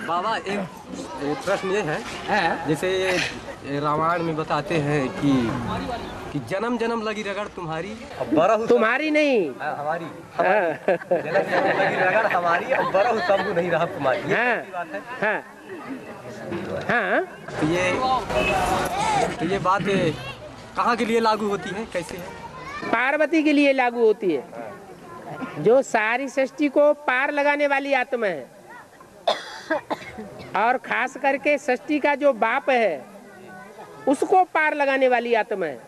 बाबा एक प्रश्न ये है, जैसे रामायण में बताते हैं कि जन्म जन्म लगी रगड़ तुम्हारी, बरहु तुम्हारी नहीं हमारी, जन्म जन्म लगी रगड़ हमारी, बरहु सब नहीं रहा तुम्हारी। हाँ हाँ हाँ। तो ये बात कहाँ के लिए लागू होती है, कैसे है? पार्वती के लिए लागू होती है, जो सारी सृष्टि को पार लगाने वाली आत्मा है, और खास करके सृष्टि का जो बाप है उसको पार लगाने वाली आत्मा है,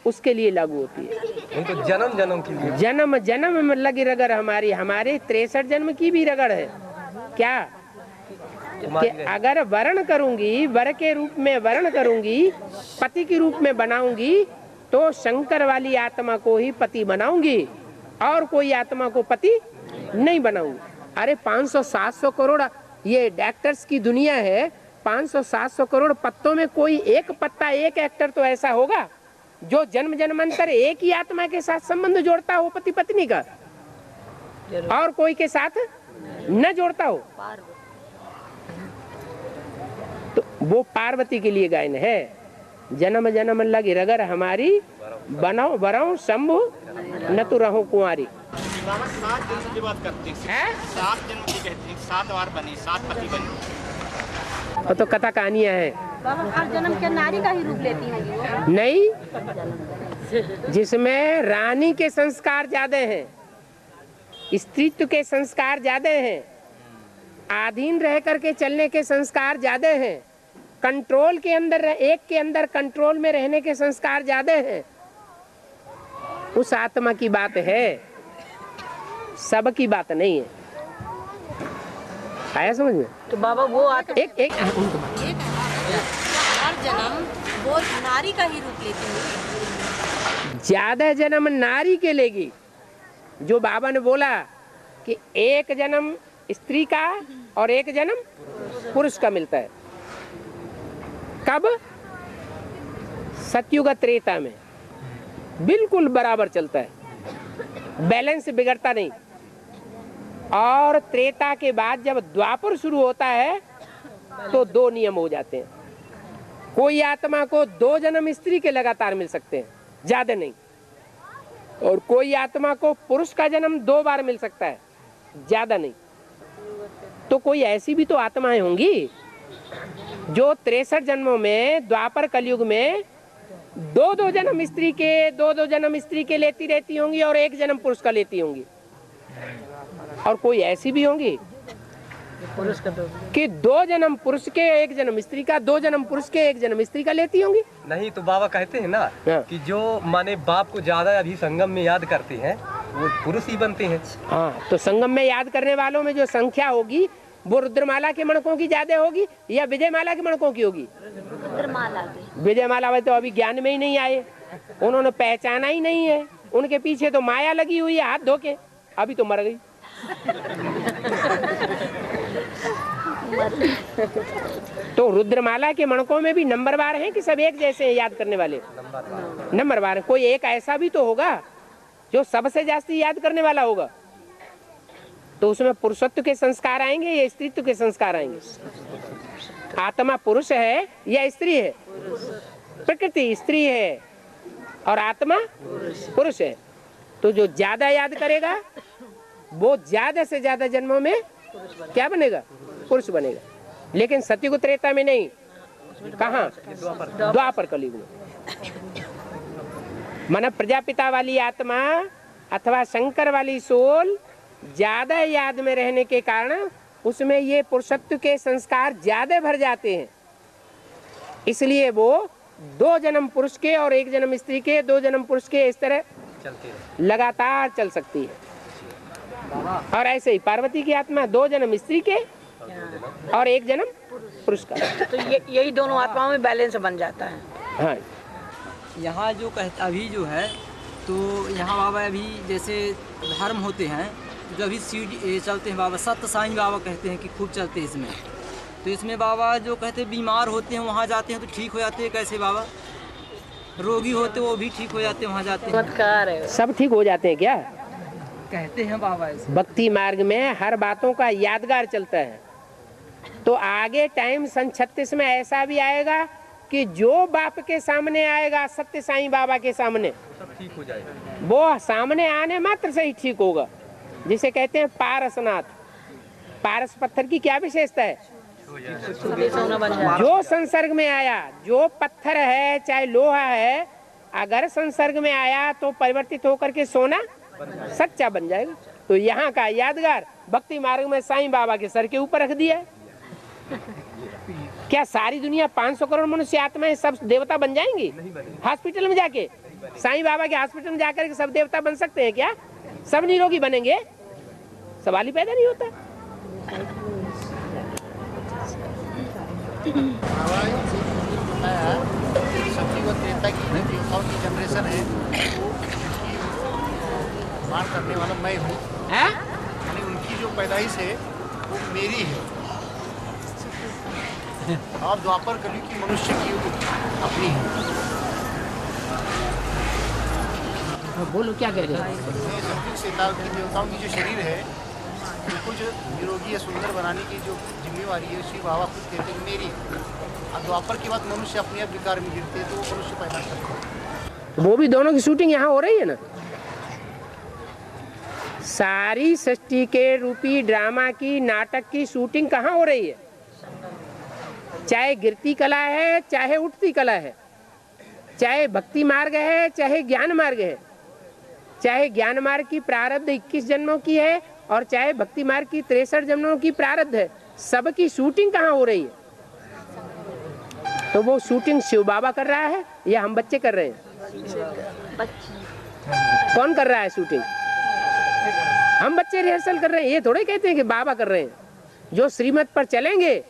उसके लिए लागू होती है। नहीं तो जन्म जन्म के लिए, जन्म जन्म में लगी रगड़ हमारी, हमारे 63 जन्म की भी रगड़ है क्या कि अगर वर्ण करूंगी, वर के रूप में वर्ण करूंगी, पति के रूप में बनाऊंगी, तो शंकर वाली आत्मा को ही पति बनाऊंगी और कोई आत्मा को पति नहीं बनाऊंगी। अरे 500-700 करोड़ ये डॉक्टर्स की दुनिया है, 500-700 करोड़ पत्तों में कोई एक पत्ता, एक एक्टर तो ऐसा होगा जो जन्म जन्मांतर एक ही आत्मा के साथ संबंध जोड़ता हो, पति पत्नी का, और कोई के साथ न जोड़ता हो। तो वो पार्वती के लिए गायन है, जन्म जन्म लगी रगर हमारी, बनाओ बराओ शंभु न तो रहो कुंवारी। 7 जन्म की बात करते हैं, 7 जन्म की कहते हैं, 7 बार बनी, 7 पति बनी। तो कथा कहानियां हैं। बाबा हर जन्म के नारी का ही रूप लेती होंगी वो? नहीं, जिसमें रानी के संस्कार ज्यादा हैं, स्त्रीत्व के संस्कार ज्यादा हैं, आधीन रह करके चलने के संस्कार ज्यादा हैं, कंट्रोल के अंदर, एक के अंदर कंट्रोल में रहने के संस्कार ज्यादा हैं, उस आत्मा की बात है, सब की बात नहीं है। आया समझ में? तो बाबा वो आत्मा एक हर जन्म वो नारी का ही रूप लेती है। ज्यादा जन्म नारी के लेगी। जो बाबा ने बोला कि एक जन्म स्त्री का और एक जन्म पुरुष का मिलता है, कब? सतयुग त्रेता में बिल्कुल बराबर चलता है, बैलेंस बिगड़ता नहीं। और त्रेता के बाद जब द्वापर शुरू होता है तो 2 नियम हो जाते हैं। कोई आत्मा को 2 जन्म स्त्री के लगातार मिल सकते हैं, ज्यादा नहीं, और कोई आत्मा को पुरुष का जन्म 2 बार मिल सकता है, ज्यादा नहीं। तो कोई ऐसी भी तो आत्माएं होंगी जो 63 जन्मों में द्वापर कलयुग में 2-2 जन्म स्त्री के, 2-2 जन्म स्त्री के लेती रहती होंगी और 1 जन्म पुरुष का लेती होंगी। और कोई ऐसी भी होंगी कि 2 जन्म पुरुष के, 1 जन्म स्त्री का, 2 जन्म पुरुष के, 1 जन्म स्त्री का लेती होंगी। नहीं तो बाबा कहते हैं ना कि जो माने बाप को ज्यादा अभी संगम में याद करते हैं वो पुरुष ही बनते हैं। हाँ, तो संगम में याद करने वालों में जो संख्या होगी वो रुद्रमाला के मणकों की ज्यादा होगी या विजयमाला के मणकों की होगी? रुद्रमाला की। विजयमाला में तो अभी ज्ञान में ही नहीं आए, उन्होंने पहचाना ही नहीं है, उनके पीछे तो माया लगी हुई है हाथ धो के, अभी तो मर गई। तो रुद्रमाला के मणकों में भी नंबरवार हैं कि सब एक जैसे हैं याद करने वाले? नंबरवार है। कोई एक ऐसा भी तो होगा जो सबसे जास्ती याद करने वाला होगा, तो उसमें पुरुषत्व के संस्कार आएंगे या स्त्रीत्व के संस्कार आएंगे? आत्मा पुरुष है या स्त्री है? प्रकृति स्त्री है और आत्मा पुरुष है। तो जो ज्यादा याद करेगा वो ज्यादा से ज्यादा जन्मों में क्या बनेगा? पुरुष बनेगा। लेकिन सतयुग त्रेता में नहीं। कहाँ? द्वापर कलयुग में। माना प्रजापिता वाली आत्मा अथवा शंकर वाली सोल ज्यादा याद में रहने के कारण उसमें ये पुरुषत्व के संस्कार ज्यादा भर जाते हैं, इसलिए वो 2 जन्म पुरुष के और 1 जन्म स्त्री के, 2 जन्म पुरुष के, इस तरह लगातार चल सकती है। और ऐसे ही पार्वती की आत्मा 2 जन्म स्त्री के और 1 जन्म पुरुष का। तो यही दोनों आत्माओं में बैलेंस बन जाता है। हाँ, यहाँ जो कहता अभी जो है, तो यहाँ बाबा अभी जैसे धर्म होते हैं जो अभी सीढ़ी चलते हैं बाबा, सत्य साईं बाबा कहते हैं कि खूब चलते हैं इसमें। तो इसमें बाबा जो कहते हैं बीमार होते हैं वहाँ जाते हैं तो ठीक हो जाते हैं। कैसे बाबा? रोगी होते वो भी ठीक हो जाते हैं, वहाँ जाते हैं सब ठीक हो जाते हैं क्या? कहते हैं बाबा ऐसे। भक्ति मार्ग में हर बातों का यादगार चलता है, तो तो आगे टाइम सन 36 में ऐसा भी आएगा कि जो बाप के सामने आएगा सत्य साईं बाबा के सामने सब ठीक हो जाएगा। वो सामने आने मात्र से ही ठीक होगा, जिसे कहते हैं पारसनाथ। पारस पत्थर की क्या विशेषता है? जो संसर्ग में आया, जो पत्थर है चाहे लोहा है, अगर संसर्ग में आया तो परिवर्तित होकर के सोना सच्चा बन जाएगा। तो यहाँ का यादगार भक्ति मार्ग में साईं बाबा के सर के ऊपर रख दिया है। क्या सारी दुनिया 500 करोड़ मनुष्य आत्माएं सब देवता बन जाएंगी? हॉस्पिटल में जाके, साईं बाबा के हॉस्पिटल में जाकर के सब देवता बन सकते हैं क्या? सब निरोगी बनेंगे? सवाल ही पैदा नहीं होता। सब्जी व त्रेता की देवताओं की जनरेशन है, मार करने वाला मैं हूँ, यानी उनकी जो पैदाइश है वो मेरी है, और द्वापर कलयुग की मनुष्य की अपनी है। बोलो क्या कह रहे हैं? सब्जी से देवताओं की जो शरीर है उनको जो निरोगी या सुंदर बनाने की जो जिम्मेवारी है श्री बाबा खुद कहते हैं मेरी है। और द्वापर के बाद मनुष्य अपने आप विकार में गिरते हैं तो वो मनुष्य पैदा करते हैं। वो भी दोनों की शूटिंग यहाँ हो रही है ना। सारी सृष्टि के रूपी ड्रामा की, नाटक की शूटिंग कहाँ हो रही है? चाहे गिरती कला है, चाहे उठती कला है, चाहे भक्ति मार्ग है, चाहे ज्ञान मार्ग है, चाहे ज्ञान मार्ग की प्रारब्ध 21 जन्मों की है और चाहे भक्ति मार्ग की 63 जन्मों की प्रारब्ध है, सबकी शूटिंग कहाँ हो रही है? तो वो शूटिंग शिव बाबा कर रहा है या हम बच्चे कर रहे हैं? कौन कर रहा है शूटिंग? हम बच्चे रिहर्सल कर रहे हैं। ये थोड़े कहते हैं कि बाबा कर रहे हैं। जो श्रीमत पर चलेंगे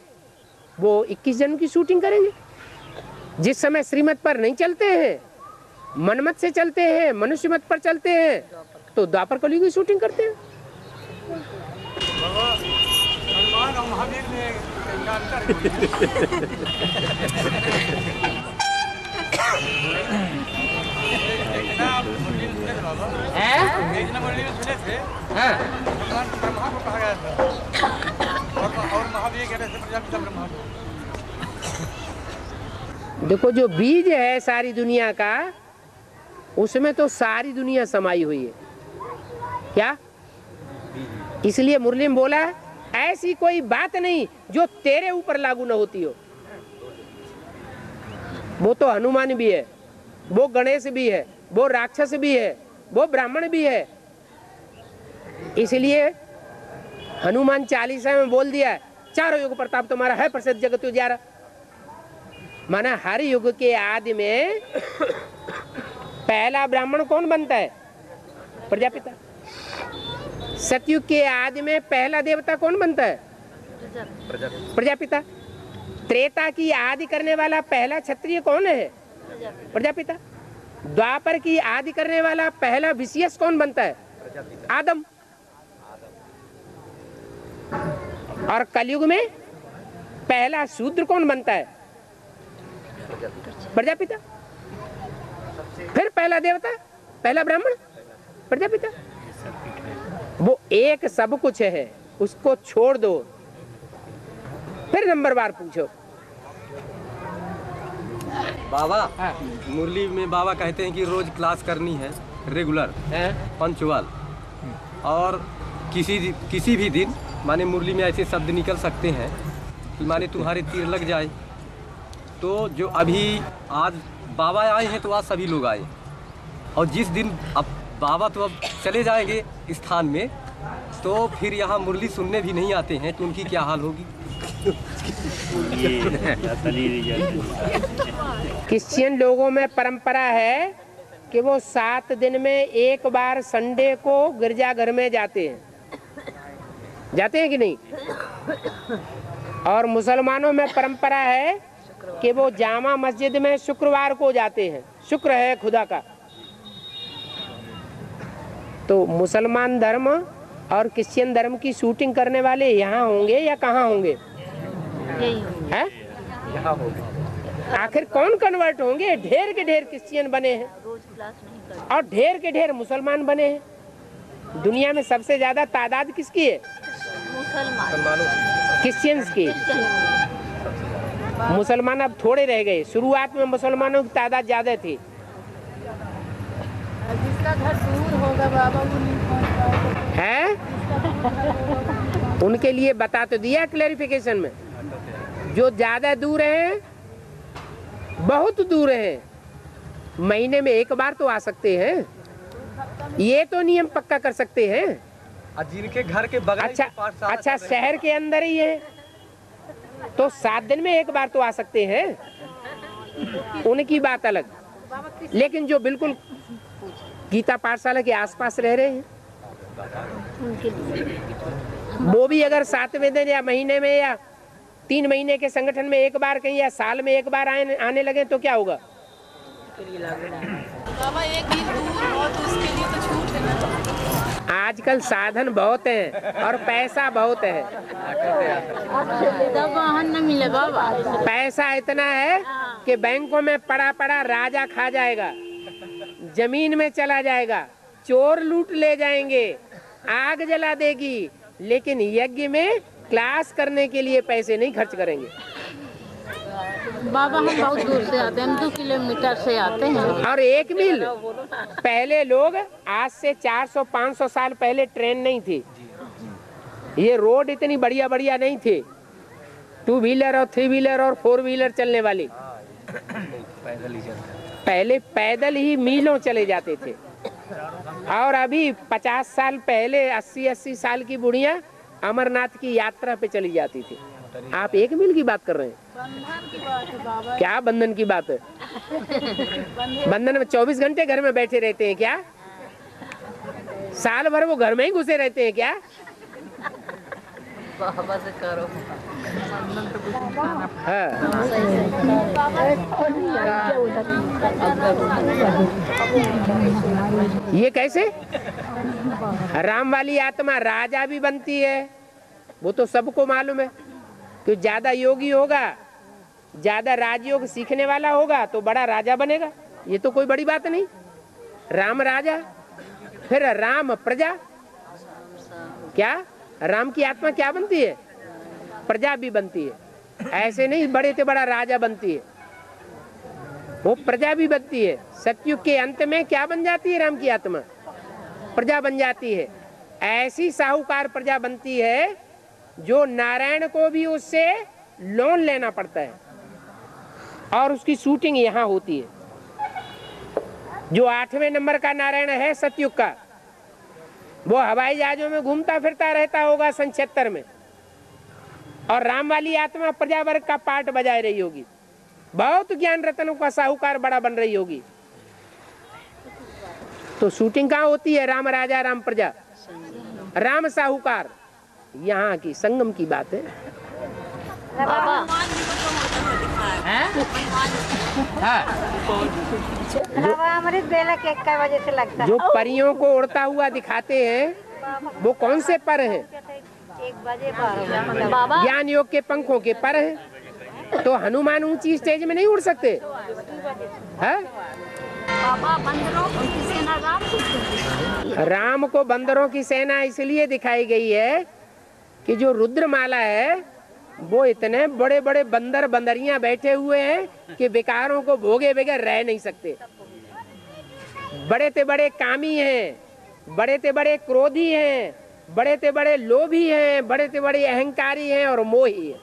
वो 21 जन्म की शूटिंग करेंगे। जिस समय श्रीमत पर नहीं चलते हैं, मनमत से चलते हैं, मनुष्य मत पर चलते हैं, तो द्वापर कलयुग की शूटिंग करते हैं। हनुमान और महावीर ने ब्रह्मा को कहा गया था और महावीर कह रहे थे प्रजापिता ब्रह्मा को। देखो जो बीज है सारी दुनिया का, उसमें तो सारी दुनिया समाई हुई है। क्या? इसलिए मुरली में बोला ऐसी कोई बात नहीं जो तेरे ऊपर लागू न होती हो। वो तो हनुमान भी है, वो गणेश भी है, वो राक्षस भी है, वो ब्राह्मण भी है। इसलिए हनुमान 40 में बोल दिया, चारों युग प्रताप तुम्हारा है प्रसिद्ध जगत उजियारा। माना हर युग के आदि में पहला ब्राह्मण कौन बनता है? प्रजापिता। सतयुग के आदि में पहला देवता कौन बनता है? प्रजापिता। त्रेता की आदि करने वाला पहला क्षत्रिय कौन है? प्रजापिता। द्वापर की आदि करने वाला पहला विशेष कौन बनता है? आदम। और कलयुग में पहला शूद्र कौन बनता है? प्रजापिता। फिर पहला देवता, पहला ब्राह्मण, प्रजापिता। वो एक सब कुछ है, उसको छोड़ दो, फिर नंबर बार पूछो। बाबा मुरली में बाबा कहते हैं कि रोज क्लास करनी है रेगुलर, पंचुअल, और किसी भी दिन माने मुरली में ऐसे शब्द निकल सकते हैं कि माने तुम्हारे तीर लग जाए। तो जो अभी आज बाबा आए हैं तो आज सभी लोग आए, और जिस दिन अब बाबा तो अब चले जाएंगे स्थान में, तो फिर यहाँ मुरली सुनने भी नहीं आते हैं, तो उनकी क्या हाल होगी? क्रिश्चियन लोगों में परंपरा है कि वो 7 दिन में एक बार संडे को गिरजाघर में जाते हैं कि नहीं? और मुसलमानों में परंपरा है कि वो जामा मस्जिद में शुक्रवार को जाते हैं, शुक्र है खुदा का। तो मुसलमान धर्म और क्रिश्चियन धर्म की शूटिंग करने वाले यहाँ होंगे या कहाँ होंगे? हैं? यहाँ होंगे। आखिर कौन कन्वर्ट होंगे? ढेर के ढेर क्रिश्चियन बने हैं और ढेर के ढेर मुसलमान बने हैं। दुनिया में सबसे ज्यादा तादाद किसकी है? मुसलमान। क्रिश्चियंस के। मुसलमान अब थोड़े रह गए, शुरुआत में मुसलमानों की तादाद ज्यादा थी। जिसका घर दूर होगा बाबा वो नहीं पहुंच पाएगा। है उनके लिए बता तो दिया क्लैरिफिकेशन में। जो ज्यादा दूर है, बहुत दूर है, महीने में एक बार तो आ सकते हैं, ये तो नियम पक्का कर सकते हैं। और जिनके घर के बगल अच्छा शहर के अंदर ही है तो 7 दिन में एक बार तो आ सकते हैं, उनकी बात अलग। लेकिन जो बिल्कुल गीता पाठशाला के आसपास रह रहे हैं, वो भी अगर 7वें दिन या महीने में या 3 महीने के संगठन में एक बार कहीं या साल में एक बार आने लगे तो क्या होगा? बाबा एक दिन दूर हो तो उसके लिए तो छूट है ना। आजकल साधन बहुत हैं और पैसा बहुत है। तब वाहन न मिले बाबा। पैसा इतना है कि बैंकों में पड़ा पड़ा राजा खा जाएगा, जमीन में चला जाएगा, चोर लूट ले जाएंगे, आग जला देगी, लेकिन यज्ञ में क्लास करने के लिए पैसे नहीं खर्च करेंगे। बाबा हम बहुत दूर से आते हैं, हम 2 किलोमीटर से आते हैं। और 1 मील पहले लोग, आज से 400-500 साल पहले ट्रेन नहीं थी, ये रोड इतनी बढ़िया बढ़िया नहीं थे, 2 व्हीलर और 3 व्हीलर और 4 व्हीलर चलने वाली। पहले पैदल ही मीलों चले जाते थे। और अभी 50 साल पहले 80-80 साल की बुढ़िया अमरनाथ की यात्रा पे चली जाती थी। आप 1 मील की बात कर रहे हैं? बंधन की बात है बाबा। क्या बंधन की बात है? बंधन में 24 घंटे घर में बैठे रहते हैं क्या? साल भर वो घर में ही घुसे रहते हैं क्या? बाबा से करो। हाँ। ये कैसे? राम वाली आत्मा राजा भी बनती है, वो तो सबको मालूम है कि ज्यादा योगी होगा, ज्यादा राजयोग सीखने वाला होगा तो बड़ा राजा बनेगा। ये तो कोई बड़ी बात नहीं। राम राजा, फिर राम प्रजा। क्या राम की आत्मा क्या बनती है? प्रजा भी बनती है। ऐसे नहीं बड़े से बड़ा राजा बनती है, वो प्रजा भी बनती है। सतयुग के अंत में क्या बन जाती है? राम की आत्मा प्रजा बन जाती है। ऐसी साहूकार प्रजा बनती है जो नारायण को भी उससे लोन लेना पड़ता है, और उसकी शूटिंग यहाँ होती है। जो 8वें नंबर का नारायण है सतयुग का, वो हवाई जहाजों में घूमता फिरता रहता होगा सन 76 में, और राम वाली आत्मा प्रजा वर्ग का पार्ट बजाए रही होगी, बहुत ज्ञान रत्नों का साहूकार बड़ा बन रही होगी। तो शूटिंग कहाँ होती है? राम राजा राम प्रजा, राम साहूकार। यहाँ की संगम की बात है। अमृत बेला के 1 बजे से लगता है। जो परियों को उड़ता हुआ दिखाते हैं वो कौन से पर हैं? 1 बजे बाबा ज्ञान योग के पंखों के पर हैं। तो हनुमान ऊंची स्टेज में नहीं उड़ सकते है? बाबा बंदरों की सेना राम को बंदरों की सेना इसलिए दिखाई गई है कि जो रुद्रमाला है वो इतने बड़े बड़े बंदर बंदरियां बैठे हुए हैं कि विकारों को भोगे बगैर रह नहीं सकते। बड़े से बड़े कामी हैं, बड़े से बड़े क्रोधी हैं, बड़े से बड़े लोभी हैं, बड़े से बड़े अहंकारी हैं और मोही हैं।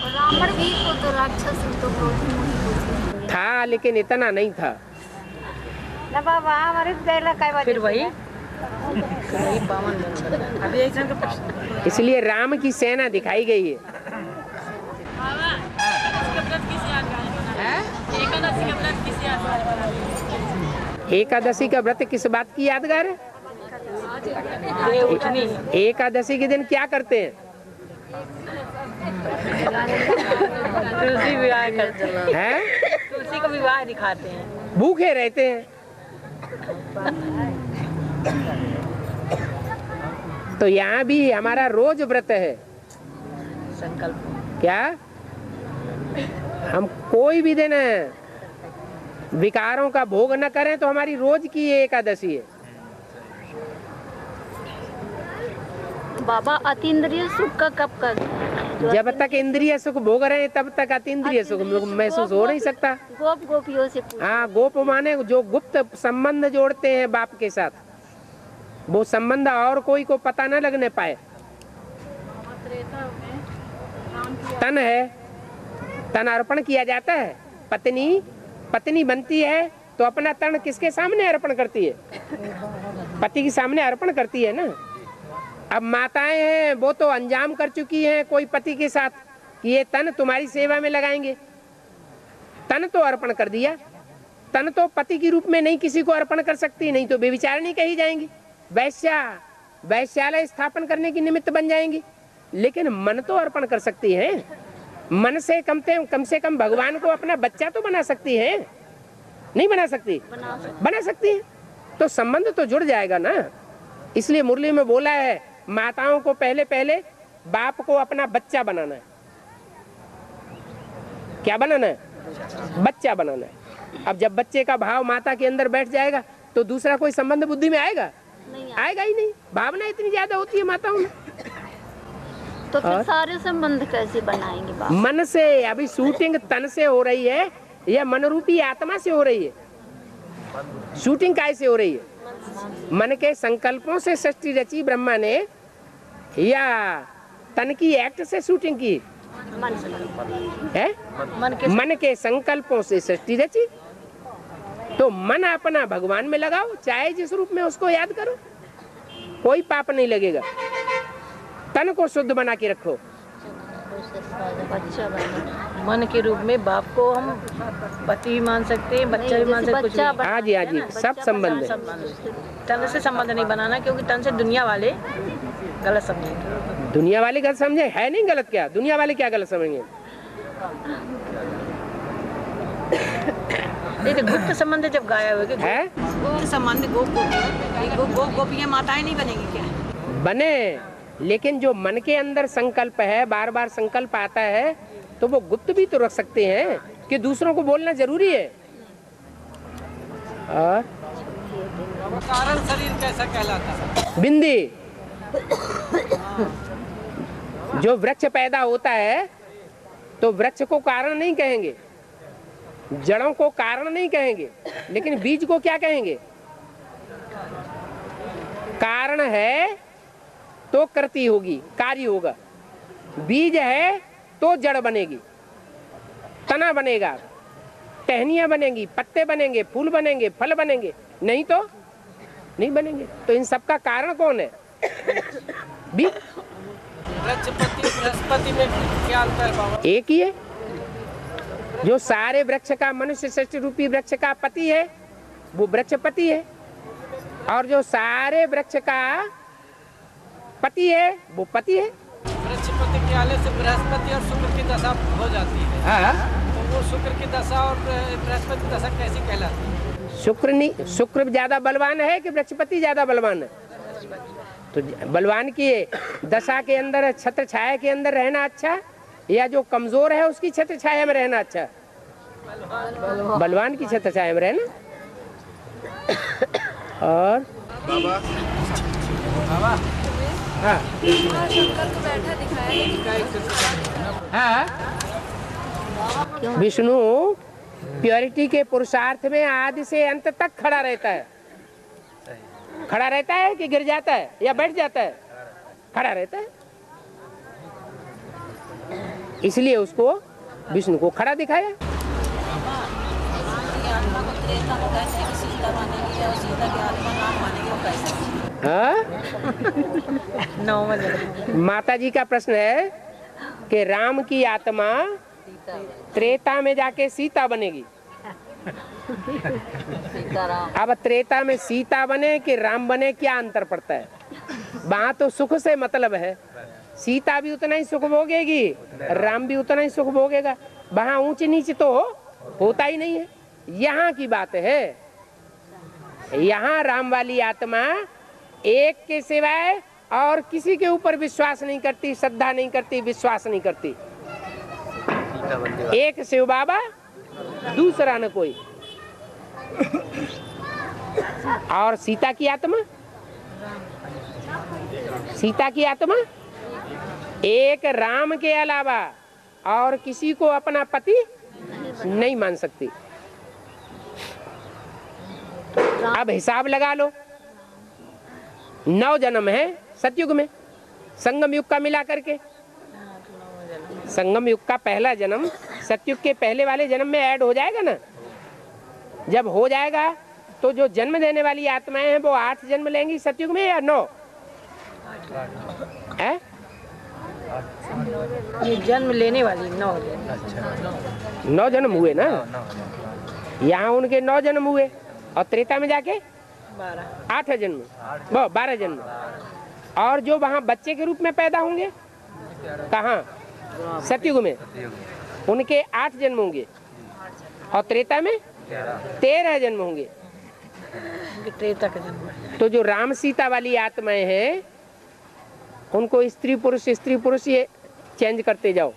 रावण भी तो राक्षस तो क्रोधी था, लेकिन इतना नहीं था। ना बाबा अमृत बेला के बजे फिर वही अभी इसलिए राम की सेना दिखाई गई है। एकादशी का व्रत किस बात की यादगार है? एकादशी के दिन क्या करते हैं? तुलसी विवाह करते हैं? तुलसी को विवाह दिखाते हैं। भूखे रहते हैं। तो यहाँ भी हमारा रोज व्रत है। संकल्प क्या हम कोई भी दिन विकारों का भोग न करें तो हमारी रोज की ये एकादशी है। बाबा अतीन्द्रिय सुख का कब कर? जब तक इंद्रिय सुख भोग रहे हैं तब तक अतीन्द्रिय सुख महसूस हो नहीं सकता। गोप गोपियों से पूछो। हाँ, गोप माने जो गुप्त संबंध जोड़ते हैं बाप के साथ, वो संबंध और कोई को पता न लगने पाए। तन है, तन अर्पण किया जाता है। पत्नी बनती है तो अपना तन किसके सामने अर्पण करती है? पति के सामने अर्पण करती है ना। अब माताएं हैं वो तो अंजाम कर चुकी हैं कोई पति के साथ कि ये तन तुम्हारी सेवा में लगाएंगे, तन तो अर्पण कर दिया। तन तो पति के रूप में नहीं किसी को अर्पण कर सकती, नहीं तो बेविचारणी कही जाएंगी, वैश्यालय स्थापन करने की निमित्त बन जाएंगी। लेकिन मन तो अर्पण कर सकती है। मन से कम से कम भगवान को अपना बच्चा तो बना सकती है, नहीं बना सकती? बना सकती है। तो संबंध तो जुड़ जाएगा ना। इसलिए मुरली में बोला है माताओं को पहले बाप को अपना बच्चा बनाना है। क्या बनाना है? बच्चा बनाना है। अब जब बच्चे का भाव माता के अंदर बैठ जाएगा तो दूसरा कोई संबंध बुद्धि में आएगा? आएगा ही नहीं। भावना इतनी ज्यादा होती है माताओं में। तो फिर सारे संबंध कैसे बनाएंगे बाप? मन से। अभी शूटिंग तन से हो रही है या मन रूपी आत्मा से हो रही है? शूटिंग कैसे हो रही है? मन के संकल्पों से सृष्टि रची ब्रह्मा ने या तन की एक्ट से शूटिंग की है? मन के संकल्पों से सृष्टि रची। तो मन अपना भगवान में लगाओ, चाहे जिस रूप में उसको याद करो, कोई पाप नहीं लगेगा। तन को शुद्ध बना के रखो। मन के रूप में बाप को हम पति भी मान सकते हैं, बच्चा भी मान सकते हैं, कुछ भी। हाँ जी, हाँ जी, सब संबंध है। तन से संबंध नहीं बनाना, क्योंकि तन से दुनिया वाले गलत समझेंगे। दुनिया वाले गलत समझे? है नहीं गलत। क्या दुनिया वाले क्या गलत समझेंगे? ये तो गुप्त संबंध जब गायब हो गए है गुप्त संबंध, गोपियां माताएं नहीं बनेंगी क्या? बने, लेकिन जो मन के अंदर संकल्प है, बार बार संकल्प आता है, तो वो गुप्त भी तो रख सकते हैं कि दूसरों को बोलना जरूरी है। और कारण शरीर कैसा कहलाता है? बिंदी। जो वृक्ष पैदा होता है तो वृक्ष को कारण नहीं कहेंगे, जड़ों को कारण नहीं कहेंगे, लेकिन बीज को क्या कहेंगे? कारण है तो कृति होगी, कार्य होगा। बीज है तो जड़ बनेगी, तना बनेगा, टहनियां बनेंगी, पत्ते बनेंगे, फूल बनेंगे, फल बनेंगे, नहीं तो नहीं बनेंगे। तो इन सब का कारण कौन है? बीज। बृहस्पति में क्या अंतर है बाबा? एक ही है। जो सारे वृक्ष का, मनुष्य सृष्टि रूपी वृक्ष का पति है वो वृक्षपति है, और जो सारे वृक्ष का पति है वो पति है। बृहस्पति के आने से बृहस्पति और शुक्र की दशा हो जाती है। हाँ, तो वो शुक्र की दशा और बृहस्पति की दशा कैसी कहलाती है? शुक्र ज्यादा बलवान है कि बृहस्पति ज्यादा बलवान है? तो बलवान की दशा के अंदर, छत्र छाया के अंदर रहना अच्छा, या जो कमजोर है उसकी छत्र छाया में रहना अच्छा? बलवान की छत्र छाया में रहना। और बाबा हाँ, हाँ, विष्णु प्योरिटी के पुरुषार्थ में आदि से अंत तक खड़ा रहता है। खड़ा रहता है कि गिर जाता है या बैठ जाता है? खड़ा रहता है। इसलिए उसको, विष्णु को खड़ा दिखाया। हाँ? माता जी का प्रश्न है कि राम की आत्मा त्रेता में जाके सीता बनेगी। अब त्रेता में सीता बने कि राम बने, क्या अंतर पड़ता है? वहां तो सुख से मतलब है, सीता भी उतना ही सुख भोगेगी, राम भी उतना ही सुख भोगेगा। वहां ऊंच नीच तो होता ही नहीं है। यहाँ की बात है, यहाँ राम वाली आत्मा एक के सिवाय और किसी के ऊपर विश्वास नहीं करती, श्रद्धा नहीं करती, विश्वास नहीं करती। एक शिव बाबा, दूसरा न कोई। और सीता की आत्मा, सीता की आत्मा एक राम के अलावा और किसी को अपना पति नहीं मान सकती। अब हिसाब लगा लो, 9 जन्म है सतयुग में, संगम युग का मिला करके। संगम युग का पहला जन्म सतयुग के पहले वाले जन्म में ऐड हो जाएगा ना। जब हो जाएगा तो जो जन्म देने वाली आत्माएं हैं वो 8 जन्म लेंगी सतयुग में या 9 है? ये जन्म लेने वाली 9 जन्म हुए ना। यहाँ उनके 9 जन्म हुए और त्रेता में जाके 8 जन्म, 12 जन्म। और जो वहाँ बच्चे के रूप में पैदा होंगे कहाँ? सतयुग में, उनके 8 जन्म होंगे और त्रेता में 13 जन्म होंगे। त्रेता का जन्म। तो जो राम सीता वाली आत्माएं हैं उनको स्त्री पुरुष ये चेंज करते जाओ।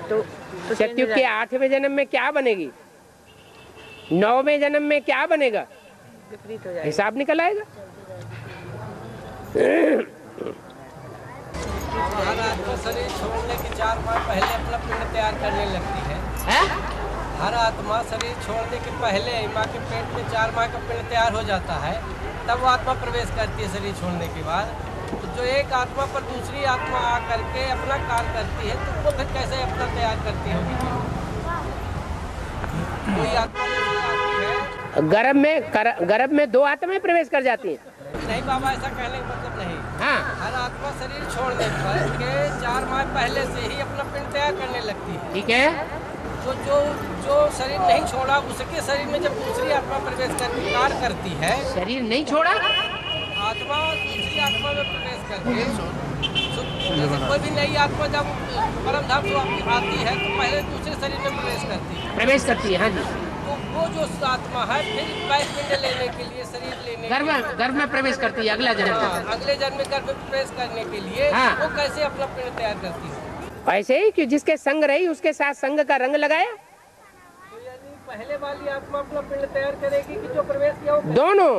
तो सतयुग के 8वें जन्म में क्या बनेगी, 9वें जन्म में क्या बनेगा, विपरीत हो जाएगा। हिसाब निकल आएगा। हर आत्मा शरीर छोड़ने के 4 माह पहले अपना पिंड तैयार करने लगती है। हर आत्मा शरीर छोड़ने के पहले माँ के पेट में 4 माह का पिंड तैयार हो जाता है, तब वो आत्मा प्रवेश करती है शरीर छोड़ने के बाद। तो जो एक आत्मा पर दूसरी आत्मा आ करके अपना कार्य करती है, तो वो फिर कैसे अपना तैयार करती होगी? कोई आत्मा जैसे आती है गर्भ में 2 आत्माएं प्रवेश कर जाती हैं। नहीं बाबा, ऐसा कहने का मतलब नहीं। हाँ, हर आत्मा शरीर छोड़ने पर के 4 माह पहले से ही अपना पिंड तैयार करने लगती है। ठीक है। तो जो शरीर नहीं छोड़ा उसके शरीर में जब दूसरी आत्मा प्रवेश करके कार्य करती है, शरीर नहीं छोड़ा, आत्मा दूसरी आत्मा में प्रवेश करके जैसे कोई भी नई आत्मा जब परम धाम से आती है तो पहले दूसरे शरीर में प्रवेश करती है। हाँ जी। तो वो जो आत्मा है फिर बाइक पिंड लेने के लिए, शरीर लेने गर्भ में प्रवेश करती है अगले जन्म में। अगले जन्म में गर्भ में प्रवेश करने के लिए वो कैसे अपना पिंड तैयार करती है? ऐसे ही कि जिसके संग रही उसके साथ संग का रंग लगाया। तो यानी पहले वाली आत्मा अपना पिंड तैयार करेगी कि जो प्रवेश किया वो? दोनों,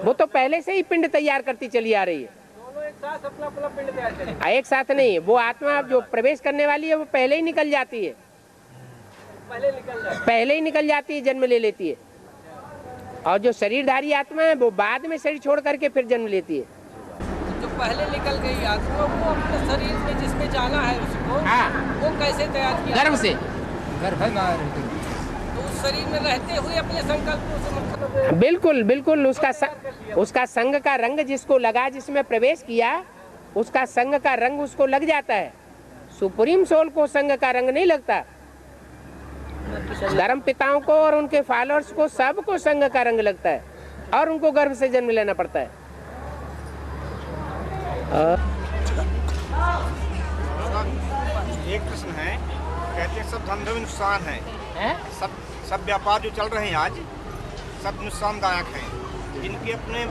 वो तो पहले से ही पिंड तैयार करती चली आ रही है। दोनों एक साथ अपना अपना पिंड तैयार करेगी? एक साथ नहीं, वो आत्मा जो प्रवेश करने वाली है वो पहले ही निकल जाती है, पहले ही निकल जाती है, जन्म ले लेती है। और जो शरीरधारी आत्मा है वो बाद में शरीर छोड़ करके फिर जन्म लेती है। जो पहले निकल गई आत्मा वो अपने शरीर में जिसमें जाना है उसको वो कैसे तैयार किया? गर्भ से। तो उस शरीर में रहते हुए अपने संकल्पों से मतलब बिल्कुल उसका संग का रंग जिसको लगा, जिसमें प्रवेश किया, उसका संग का रंग उसको लग जाता है। सुप्रीम सोल को संग का रंग नहीं लगता। धर्म पिताओं को और उनके फॉलोअर्स को सबको संग का रंग लगता है और उनको गर्भ से जन्म लेना पड़ता है। एक प्रश्न है, कहते हैं सब धंधे में नुकसान है, सब व्यापार जो चल रहे हैं आज सब नुकसानदायक हैं। जिनके अपने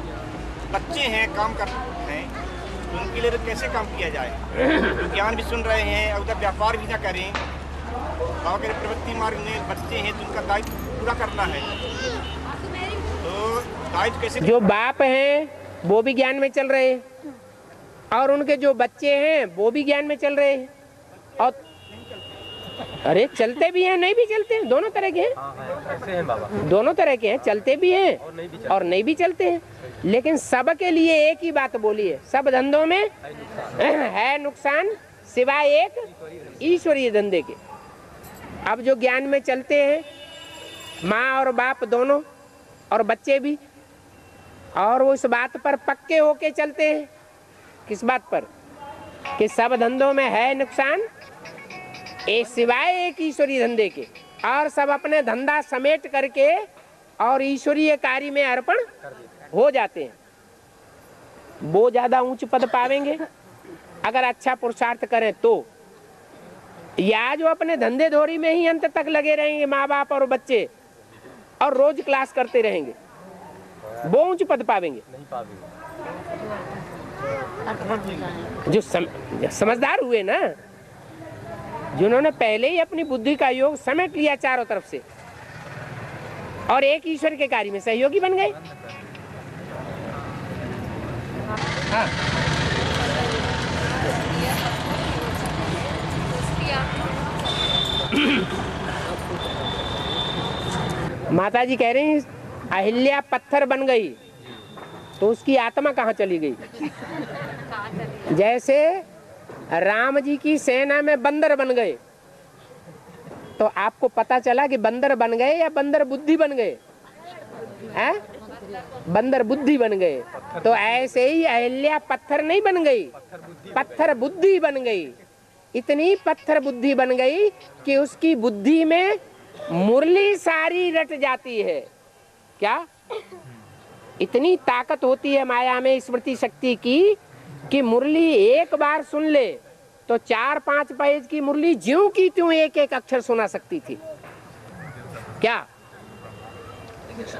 बच्चे हैं, काम कर हैं, तो उनके लिए कैसे काम किया जाए? ज्ञान भी सुन रहे हैं और उधर व्यापार भी ना करें। अगर प्रवृत्ति मार्ग में बच्चे हैं तो उनका दायित्व पूरा करना है, तो दायित्व कैसे? जो बाप हैं वो भी ज्ञान में चल रहे हैं और उनके जो बच्चे हैं वो भी ज्ञान में चल रहे हैं। और अरे चलते भी हैं, नहीं भी चलते हैं, दोनों तरह के हैं। ऐसे हैं बाबा, दोनों तरह के हैं, चलते भी हैं और नहीं भी चलते हैं। लेकिन सबके लिए एक ही बात बोली है, सब धंधों में है नुकसान सिवाय एक ईश्वरीय धंधे के। अब जो ज्ञान में चलते हैं, माँ और बाप दोनों और बच्चे भी, और वो इस बात पर पक्के होके चलते हैं। किस बात पर? कि सब धंधों में है नुकसान एक सिवाय एक ईश्वरीय धंधे के, और सब अपने धंधा समेट करके और ईश्वरीय कार्य में अर्पण हो जाते हैं। वो ज्यादा ऊंच पद पावेंगे अगर अच्छा पुरुषार्थ करें तो, या जो अपने धंधे धोरी में ही अंत तक लगे रहेंगे माँ बाप और बच्चे और रोज क्लास करते रहेंगे, वो ऊंच पद पावेंगे। जो समझदार हुए ना, जिन्होंने पहले ही अपनी बुद्धि का योग समेट लिया चारों तरफ से और एक ईश्वर के कार्य में सहयोगी बन गए। हाँ। माता जी कह रही अहिल्या पत्थर बन गई तो उसकी आत्मा कहाँ चली गई? जैसे राम जी की सेना में बंदर बन गए तो आपको पता चला कि बंदर बन गए या बंदर बुद्धि बन गए? हैं? बंदर बुद्धि बन गए। तो ऐसे ही अहिल्या पत्थर नहीं बन गई, पत्थर बुद्धि बन गई। इतनी पत्थर बुद्धि बन गई कि उसकी बुद्धि में मुरली सारी रट जाती है। क्या? इतनी ताकत होती है माया में स्मृति शक्ति की कि मुरली एक बार सुन ले तो 4-5 पेज की मुरली ज्यों की त्यों एक एक अक्षर सुना सकती थी। क्या?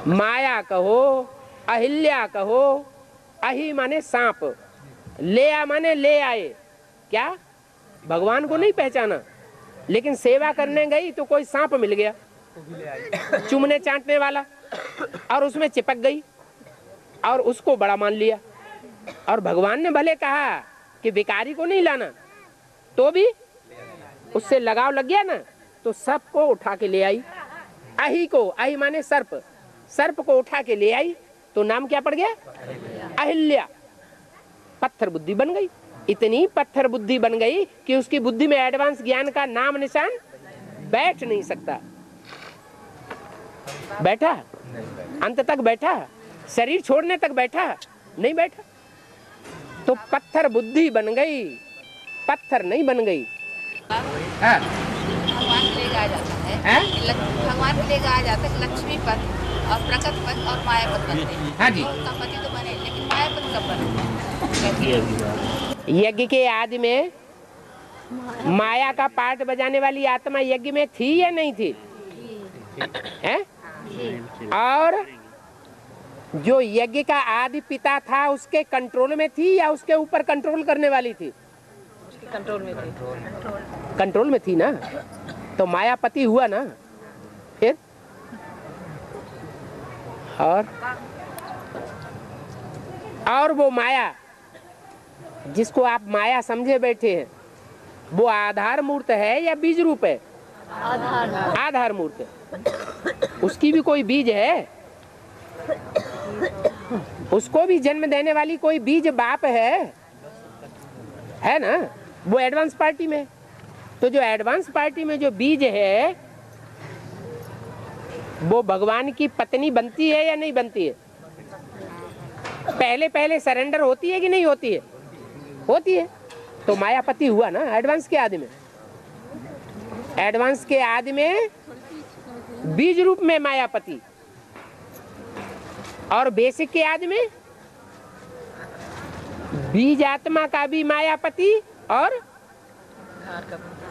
माया कहो, अहिल्या कहो, अहि माने सांप, ले माने ले आए। क्या? भगवान को नहीं पहचाना, लेकिन सेवा करने गई तो कोई सांप मिल गया चुमने चाटने वाला, और उसमें चिपक गई और उसको बड़ा मान लिया। और भगवान ने भले कहा कि भिखारी को नहीं लाना, तो भी उससे लगाव लग गया ना, तो सबको उठा के ले आई। अहि को, अहि माने सर्प, सर्प को उठा के ले आई तो नाम क्या पड़ गया? अहिल्या। पत्थर बुद्धि बन गई। इतनी पत्थर बुद्धि बन गई कि उसकी बुद्धि में एडवांस ज्ञान का नाम निशान बैठ नहीं सकता। बैठा? अंत तक बैठा? शरीर छोड़ने तक बैठा? नहीं बैठा। तो पत्थर बुद्धि बन गई, पत्थर नहीं बन गई। भगवान के लिए गाया जाता है, भगवान के लिए गाया जाता है लक्ष्मी पद और प्रकट पद और माया पद बनते हैं। हाँ जी। उनका पति तो बने, लेकिन माया पद कब बने? यज्ञ के आदि में माया का पाठ बजाने वाली आत्मा यज्ञ में थी या नहीं थी? हैं? और जो यज्ञ का आदि पिता था उसके कंट्रोल में थी या उसके ऊपर कंट्रोल करने वाली थी? उसके कंट्रोल में थी। कंट्रोल में थी ना, तो मायापति हुआ ना फिर। और वो माया जिसको आप माया समझे बैठे हैं, वो आधार मूर्त है या बीज रूप है? आधार मूर्त है। उसकी भी कोई बीज है? उसको भी जन्म देने वाली कोई बीज बाप है ना? वो एडवांस पार्टी में। तो जो एडवांस पार्टी में जो बीज है वो भगवान की पत्नी बनती है या नहीं बनती है? पहले पहले सरेंडर होती है कि नहीं होती है? होती है। तो मायापति हुआ ना एडवांस के आदि में। एडवांस के आदि में बीज रूप में मायापति, और बेसिक के आदि में बीज आत्मा का भी मायापति और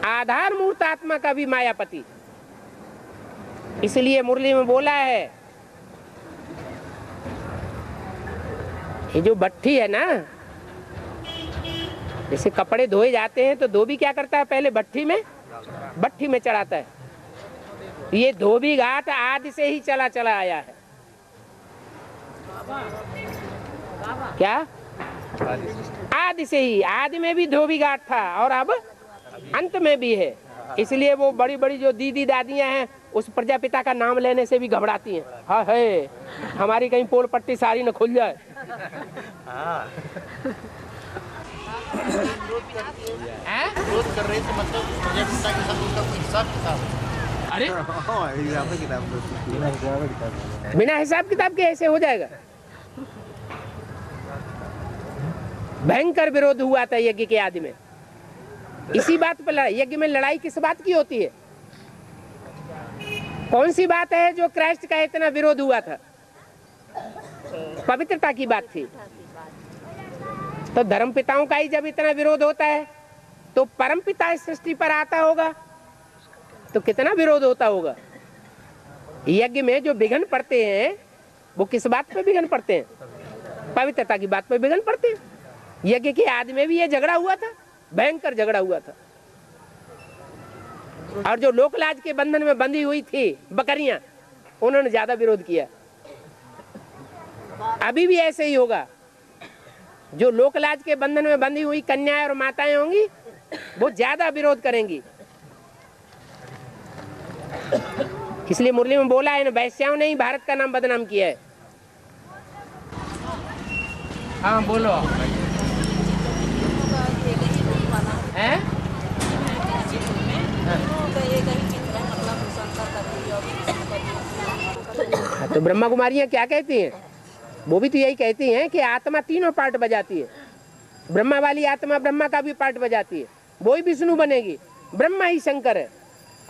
आधार मूर्त आत्मा का भी मायापति। इसलिए मुरली में बोला है, ये जो भट्ठी है ना, जैसे कपड़े धोए जाते हैं तो धोबी क्या करता है? पहले भट्ठी में चढ़ाता है। ये धोबी घाट आदि से ही चला आया है। क्या? आदि से ही। आदि में भी धोबी घाट था और अब अंत में भी है। इसलिए वो बड़ी बड़ी जो दीदी दादियां हैं उस प्रजापिता का नाम लेने से भी घबराती हैं। हाँ है, हमारी कहीं पोल पट्टी सारी न खुल जाए। विरोध कर रहे थे, मतलब प्रजापिता के साथ उनका कोई हिसाब किताब? अरे बिना हिसाब किताब के ऐसे हो जाएगा? भयंकर विरोध हुआ था यज्ञ के आदि में। इसी बात पर यज्ञ में लड़ाई किस बात की होती है? कौन सी बात है जो क्राइस्ट का इतना विरोध हुआ था? पवित्रता की बात थी। तो धर्म पिताओं का ही जब इतना विरोध होता है तो परम पिता इस सृष्टि पर आता होगा तो कितना विरोध होता होगा। यज्ञ में जो विघ्न पड़ते हैं वो किस बात पे विघ्न पड़ते हैं? पवित्रता की बात पे विघ्न पड़ते हैं। यज्ञ के आदि में भी ये झगड़ा हुआ था, भयंकर झगड़ा हुआ था। और जो लोकलाज के बंधन में बंधी हुई थी बकरियां, उन्होंने ज्यादा विरोध किया। अभी भी ऐसे ही होगा। जो लोकलाज के बंधन में बंधी हुई कन्याएं और माताएं होंगी वो ज्यादा विरोध करेंगी। इसलिए मुरली में बोला है ना, वैश्याओं ने ही भारत का नाम बदनाम किया है। हाँ बोलो। हैं? तो ब्रह्मा कुमारियाँ क्या कहती हैं? वो भी तो यही कहती हैं कि आत्मा तीनों पार्ट बजाती है। ब्रह्मा वाली आत्मा ब्रह्मा का भी पार्ट बजाती है, वो ही विष्णु बनेगी। ब्रह्मा ही शंकर है,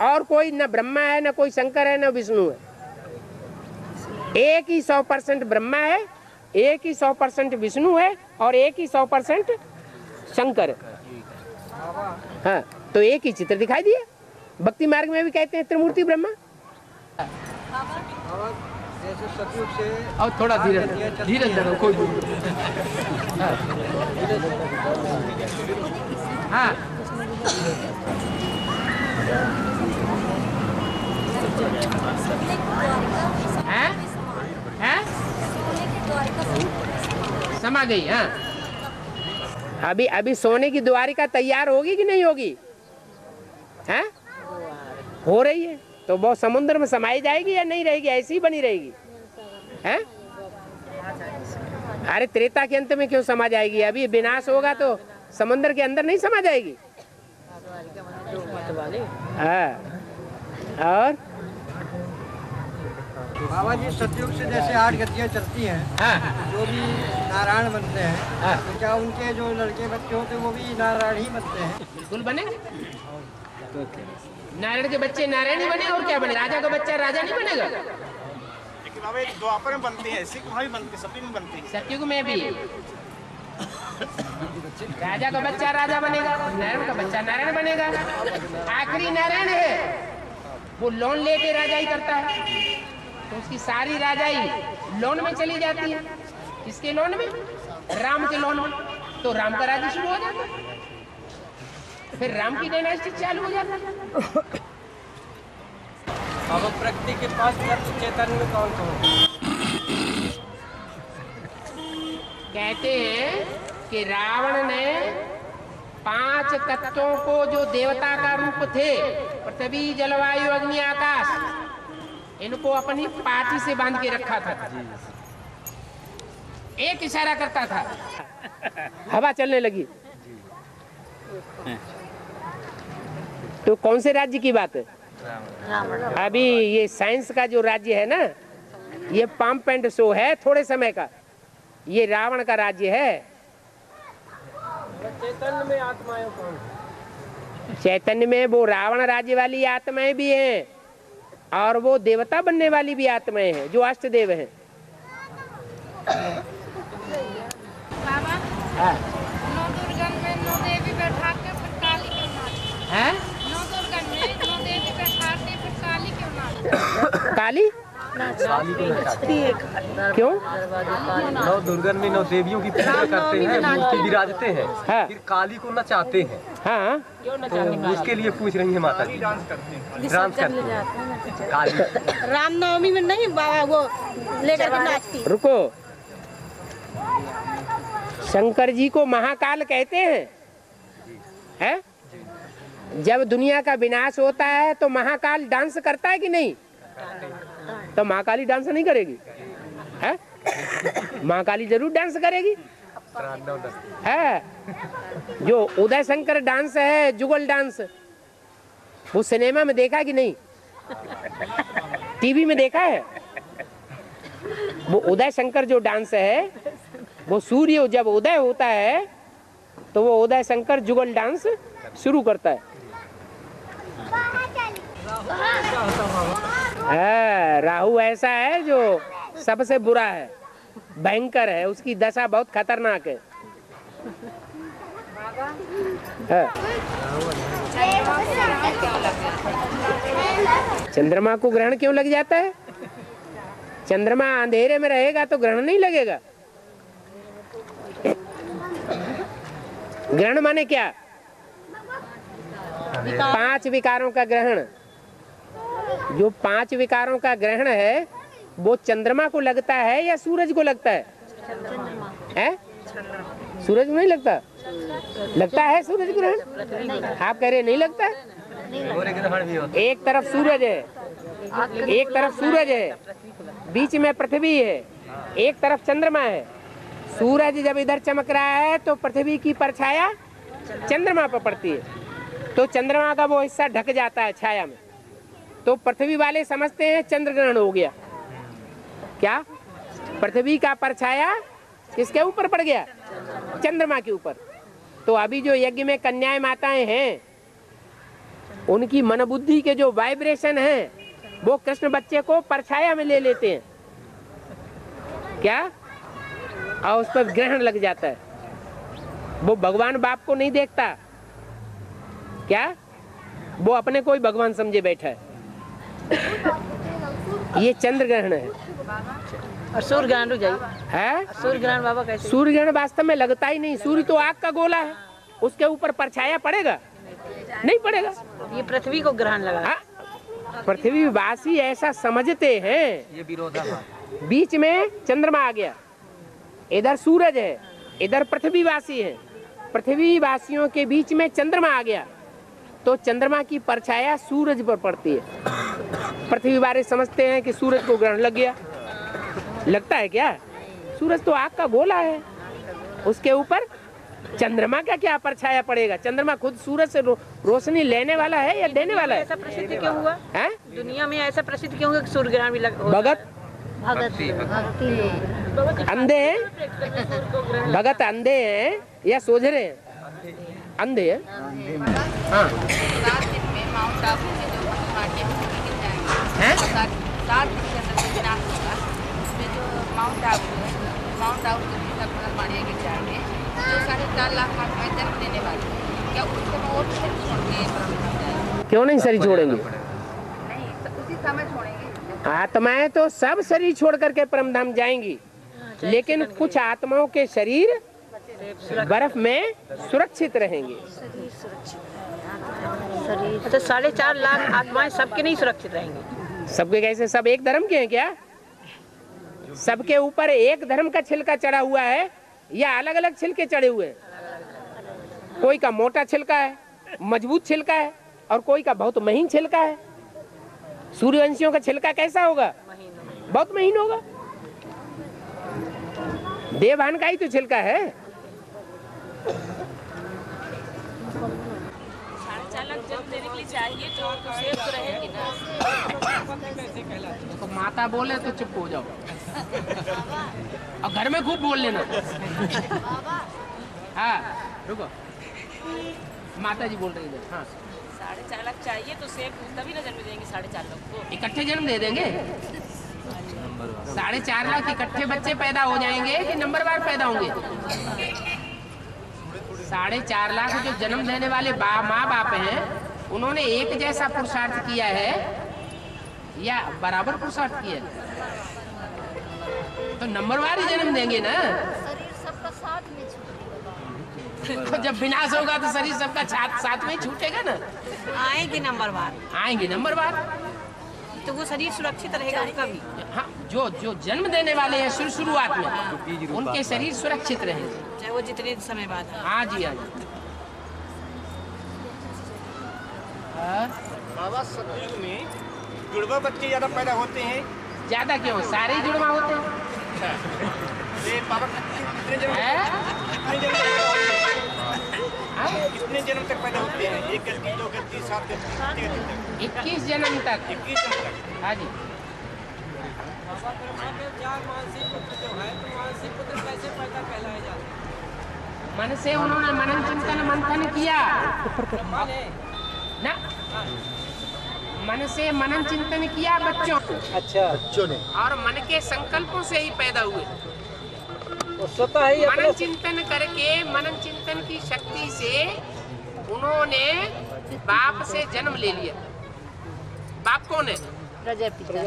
और कोई न ब्रह्मा है, न कोई शंकर है, न विष्णु है। एक ही 100% ब्रह्मा है, एक ही 100% विष्णु है, और एक ही 100% शंकर है। हाँ, तो एक ही चित्र दिखाई दिया। भक्ति मार्ग में भी कहते हैं त्रिमूर्ति ब्रह्मा। जैसे सतयुग से और थोड़ा धीरे धीरे धीरे कोई हाँ समा गई। हाँ, अभी सोने की द्वारिका तैयार होगी कि नहीं होगी? हैं? हो रही है। तो वो समुद्र में समाई जाएगी या नहीं रहेगी, ऐसी ही बनी रहेगी? हैं? अरे त्रेता के अंत में क्यों समा जाएगी? अभी विनाश होगा तो समुद्र के अंदर नहीं समा जाएगी। हाँ, और बाबा जी सतयुग से जैसे 8 गतियाँ चलती हैं, हाँ, जो भी नारायण बनते हैं, हाँ, तो क्या उनके जो लड़के बच्चे होते हैं वो भी नारायण ही बनते हैं? बिल्कुल बनेंगे। नारायण के बच्चे नारायण ही बने, और क्या बने? राजा का बच्चा राजा नहीं बनेगा? लेकिन बाबा एक द्वापर में बनते हैं, ऐसे वहाँ भी बनते हैं, सतयुग में बनते हैं। सतयुग में भी राजा का बच्चा राजा बनेगा, नारायण का बच्चा नारायण बनेगा। आखिरी नारायण है, वो लोन लेके राजाई करता है, तो उसकी सारी राजाई लोन में चली जाती है। किसके लोन में? राम के लोन में। तो राम का राज्य शुरू हो जाता है, फिर राम की डायनेस्टी चालू हो जाता है। अब प्रकृति के 5 तत्व चैतन्य में कौन कौन? कहते हैं कि रावण ने 5 तत्वों को, जो देवता का रूप थे, पृथ्वी जलवायु अग्नि आकाश, इनको अपनी पाटी से बांध के रखा था। एक इशारा करता था, हवा चलने लगी। तो कौन से राज्य की बात है? अभी ये साइंस का जो राज्य है ना, ये पंप एंड शो है थोड़े समय का। ये रावण का राज्य है। चैतन्य में आत्माएं कौन? चैतन्य में वो रावण राज्य वाली आत्माएं भी हैं, और वो देवता बनने वाली भी आत्माएं हैं, जो अष्टदेव हैं। बाबा, हाँ। 9 दुर्गन में 9 देवी बैठा के फिर काली क्यों नाचती? हैं? 9 दुर्गन में 9 देवी बैठा के फिर काली क्यों नाचती? काली क्यों? 9 दुर्गन में 9 देवियों की पूजा करते हैं, मूर्ति विराजते हैं, हाँ। फिर काली को नचाते हैं। हाँ, तो उसके लिए पूछ रही है माता जी। डांस करते हैं काली। रामनवमी में नहीं बाबा वो लेकर के नाचती। रुको, शंकर जी को महाकाल कहते हैं, है? जब दुनिया का विनाश होता है तो महाकाल डांस करता है कि नहीं? तो महाकाली डांस नहीं करेगी? है? महाकाली जरूर डांस करेगी। है जो उदय शंकर डांस है, जुगल डांस, वो सिनेमा में देखा कि नहीं? टीवी में देखा है? वो उदय शंकर जो डांस है, वो सूर्य जब उदय होता है तो वो उदय शंकर जुगल डांस शुरू करता है। राहु ऐसा है जो सबसे बुरा है, भयंकर है, उसकी दशा बहुत खतरनाक है। चंद्रमा को ग्रहण क्यों लग जाता है? चंद्रमा अंधेरे में रहेगा तो ग्रहण नहीं लगेगा। ग्रहण माने क्या? 5 विकारों का ग्रहण। जो 5 विकारों का ग्रहण है वो चंद्रमा को लगता है या सूरज को लगता है? हैं? सूरज को नहीं लगता? लगता है सूरज ग्रहण? आप कह रहे नहीं लगता? एक तरफ सूरज है, एक तरफ सूरज है, बीच में पृथ्वी है, एक तरफ चंद्रमा है। सूरज जब इधर चमक रहा है तो पृथ्वी की परछाया चंद्रमा पर पड़ती है, तो चंद्रमा का वो हिस्सा ढक जाता है छाया में, तो पृथ्वी वाले समझते हैं चंद्र ग्रहण हो गया। क्या पृथ्वी का परछाया किसके ऊपर पड़ गया? चंद्रमा के ऊपर। तो अभी जो यज्ञ में कन्याएं माताएं हैं, उनकी मन बुद्धि के जो वाइब्रेशन है वो कृष्ण बच्चे को परछाया में ले लेते हैं। क्या? और उस पर ग्रहण लग जाता है। वो भगवान बाप को नहीं देखता, क्या वो अपने को ही भगवान समझे बैठा है। ये चंद्र ग्रहण है। और सूर्य ग्रहण रुक जाइए है? सूर्य ग्रहण बाबा कैसे? सूर्य ग्रहण वास्तव में लगता ही नहीं। सूर्य तो आग का गोला है, उसके ऊपर परछाया पड़ेगा? नहीं पड़ेगा। ये पृथ्वी को ग्रहण लगा। पृथ्वीवासी ऐसा समझते हैं। ये विरोधाभास। बीच में चंद्रमा आ गया, इधर सूरज है, इधर पृथ्वीवासी है। पृथ्वीवासियों के बीच में चंद्रमा आ गया तो चंद्रमा की परछाया सूरज पर पड़ती है। पृथ्वी वाले समझते हैं कि सूरज को ग्रहण लग गया। लगता है क्या? सूरज तो आग का गोला है, उसके ऊपर चंद्रमा का क्या परछाया पड़ेगा? चंद्रमा खुद सूरज से रोशनी लेने वाला है या देने वाला है? ऐसा प्रसिद्ध क्यों हुआ है? दुनिया में ऐसा प्रसिद्ध क्यों हुआ कि सूर्य ग्रहण भी लग? भगत अंधे हैं? भगत अंधे हैं या सोझरे हैं? अंधे हैं। हाँ। 7 दिन में माउंट आबू के जो पहाड़ी गिर जाएंगे। हैं? 7 दिन के अंदर जो विनाश होगा, उसमें जो माउंट आबू के भीतर पहाड़ियाँ गिर जाएंगे, जो 4.5 लाख आत्माएं जन्म देने वाली, क्या उसको और छोड़ेंगे? क्यों नहीं शरीर छोड़ेंगे? नहीं, उसी समय छोड़ेंगे। आत्माएं तो सब शरीर छोड़ करके परमधाम जाएंगी, लेकिन कुछ आत्माओं के शरीर बर्फ में सुरक्षित रहेंगे। अच्छा, 4.5 लाख आत्माएं सबके नहीं सुरक्षित रहेंगे? सबके कैसे? सब एक धर्म के हैं क्या? सबके ऊपर एक धर्म का छिलका चढ़ा हुआ है या अलग अलग छिलके चढ़े हुए हैं? कोई का मोटा छिलका है, मजबूत छिलका है, और कोई का बहुत महीन छिलका है। सूर्यवंशियों का छिलका कैसा होगा? बहुत महीन होगा। देवभान का ही तो छिलका है। 4.5 लाख जन्म देने के लिए चाहिए तो सेफ तो रहेगी ना। तो माता बोले तो चुप हो जाओ और घर में खूब बोल लेना। हाँ रुको, माता जी बोल रही है। हाँ 4.5 लाख चाहिए तो सेफ तभी ना जन्म देंगे 4.5 लाख को। इकट्ठे जन्म दे देंगे? 4.5 लाख इकट्ठे बच्चे पैदा हो जाएंगे कि नंबरवार पैदा होंगे? 4.5 लाख जो जन्म देने वाले माँ बाप हैं, उन्होंने एक जैसा पुरुषार्थ किया है या बराबर पुरुषार्थ किया? तो नंबरवार ही जन्म देंगे ना। शरीर सबका साथ में छूटेगा। तो जब विनाश होगा तो शरीर सबका साथ में ही छूटेगा ना। आएंगे नंबरवार, आएंगे नंबरवार, तो वो शरीर सुरक्षित रहेगा उनका भी। हाँ, जो जन्म देने वाले हैं शुरुआत में, उनके शरीर सुरक्षित रहेंगे, चाहे वो जितने समय बाद। हाँ जी, हाँ जी। बाबा सतयुग में जुड़वा बच्चे ज्यादा पैदा होते हैं। ज्यादा क्यों? सारे ही जुड़वा होते हैं। ये बाबा कितने जन्म कितने जन्म तक पैदा होते हैं? 1 गलती, 2 गलती, 7 गलती, 21 जन्म तक। 21 जन्म तक। हाँ जी। मन से उन्होंने मनन चिंतन मंथन किया ना, मन से मनन चिंतन किया बच्चों। अच्छा, बच्चों ने। और मन के संकल्पों से ही पैदा हुए। स्वतः ही मनन चिंतन करके, मनन चिंतन की शक्ति से उन्होंने बाप से जन्म ले लिया। बाप कौन है? प्रजापिता।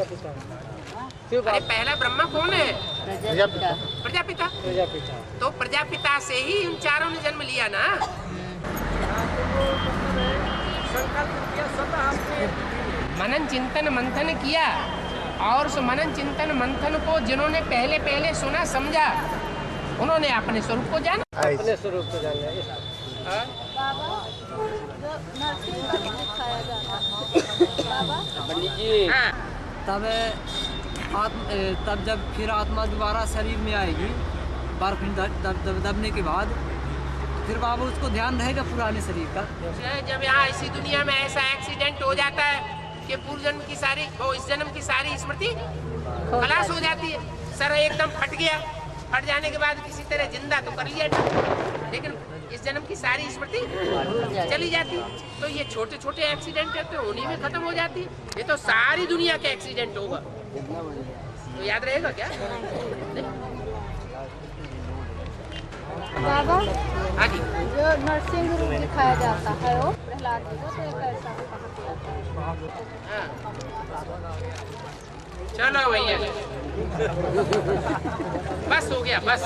अरे पहला ब्रह्मा कौन है? प्रजापिता। प्रजापिता। प्रजापिता। तो प्रजापिता से ही उन चारों ने जन्म लिया ना। मनन चिंतन मंथन किया, और उस मनन चिंतन मंथन को जिन्होंने पहले सुना समझा, उन्होंने अपने स्वरूप को जाना। अपने स्वरूप को जाना। बाबा जो नरसिंह का रूप दिखाया जाता है बाबा पंडित जी तब जब फिर आत्मा दोबारा शरीर में आएगी बर्फ दबने के बाद, फिर बाबा उसको ध्यान रहेगा पुराने शरीर का। जब यहाँ इसी दुनिया में ऐसा एक्सीडेंट हो जाता है कि पूर्व जन्म की सारी इस जन्म की सारी स्मृति खलास हो जाती है, सर एकदम फट गया, फट जाने के बाद किसी तरह जिंदा तो कर लिया, लेकिन इस जन्म की सारी स्मृति चली जाती है। तो ये छोटे छोटे एक्सीडेंट है तो उन्हीं में खत्म हो जाती है, ये तो सारी दुनिया के एक्सीडेंट होगा। तो याद रहेगा क्या? बाबा हाँ जी, जो नरसिंह रूप दिखाया जाता है वो प्रहलाद जी को, तो एक ऐसा कहा गया है। चलो भैया बस हो गया बस।